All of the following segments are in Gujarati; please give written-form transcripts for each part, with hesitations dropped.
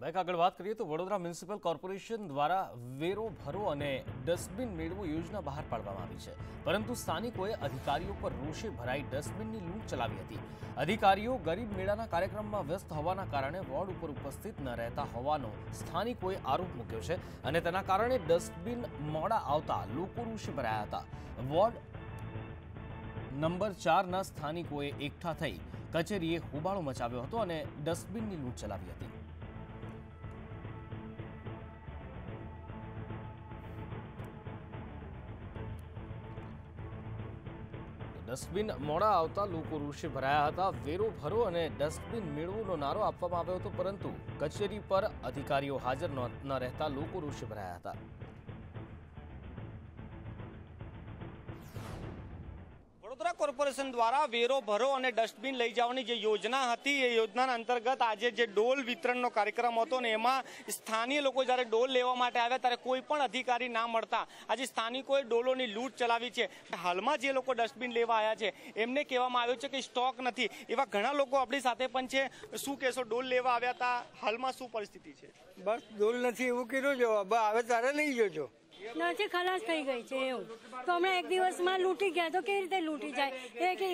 એક આગળ વાત કરીએ તો વડોદરા મ્યુનિસિપલ કોર્પોરેશન દ્વારા વેરો ભરો અને ડસ્ટબિન મેળવો યોજના બહાર પાડવામાં આવી છે, પરંતુ સ્થાનિકોએ અધિકારીઓ પર રોષે ભરાઈ ડસ્ટબિનની લૂંટ ચલાવી હતી। અધિકારીઓ ગરીબ મેળાના કાર્યક્રમમાં વ્યસ્ત હોવાના કારણે વોર્ડ ઉપર ઉપસ્થિત ન રહેતા હોવાનો સ્થાનિકોએ આરોપ મૂક્યો છે અને તેના કારણે ડસ્ટબિન મોડા આવતા લોકો રોષે ભરાયા હતા। વોર્ડ નંબર 4ના સ્થાનિકોએ એકઠા થઈ કચેરીએ હોબાળો મચાવ્યો હતો અને ડસ્ટબિનની લૂંટ ચલાવી હતી। ડસ્ટબિન મોડા આવતા લોકો રોષે ભરાયા હતા। વેરો ભરો અને ડસ્ટબિન મેળવોનો નારો આપવામાં આવ્યો હતો, પરંતુ કચેરી પર અધિકારીઓ હાજર ન રહેતા લોકો રોષે ભરાયા હતા। વડોદરા કોર્પોરેશન દ્વારા વેરો ભરો અને ડસ્ટબિન લઈ જવાની જે યોજના હતી, એ યોજના અંતર્ગત આજે જે ડોલ વિતરણનો કાર્યક્રમ હતો ને એમાં સ્થાનિક લોકો જ્યારે ડોલ લેવા માટે આવ્યા ત્યારે કોઈ પણ અધિકારી ના મળતા આજે સ્થાનિકોએ ડોલોની લૂંટ ચલાવી છે। હાલમાં જે લોકો ડસ્ટબિન લેવા આવ્યા છે એમને કહેવામાં આવ્યું છે કે સ્ટોક નથી, એવા ઘણા લોકો આપણી સાથે પણ છે। શું કહેશો, ડોલ લેવા આવ્યા હતા, હાલમાં શું પરિસ્થિતિ છે? બસ ડોલ નથી એવું કીધું જો, હવે તારે લઈ જજો નથી, ખલાસ થઈ ગઈ છે એવું। તો હમણાં એક દિવસમાં લૂંટી ગયા તો કેવી રીતે લૂંટી જાય?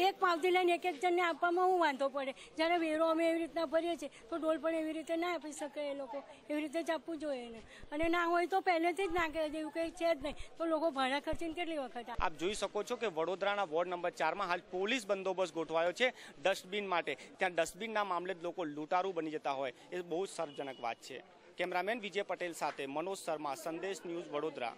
એક પાવતી લઈને એક જણને આપવામાં હું વાંધો પડે? જ્યારે વેરો અમે એવી રીતના ભરીએ છીએ તો ડોલ પણ એવી રીતે ના આપી શકે એ લોકો, એવી રીતે જ આપવું જોઈએ ને। અને ના હોય તો પહેલેથી જ ના કહી દે, એવું કંઈ છે જ નહીં તો લોકો ભાડા ખર્ચીને કેટલી વખત આપ જોઈ શકો છો કે વડોદરાના વોર્ડ નંબર 4માં હાલ પોલીસ બંદોબસ્ત ગોઠવાયો છે ડસ્ટબિન માટે। ત્યાં ડસ્ટબિનના મામલે જ લોકો લૂંટારૂ બની જતા હોય એ બહુ જ શરમજનક વાત છે। કેમેરામેન વિજય પટેલ સાથે મનોજ શર્મા, સંદેશ ન્યૂઝ, વડોદરા।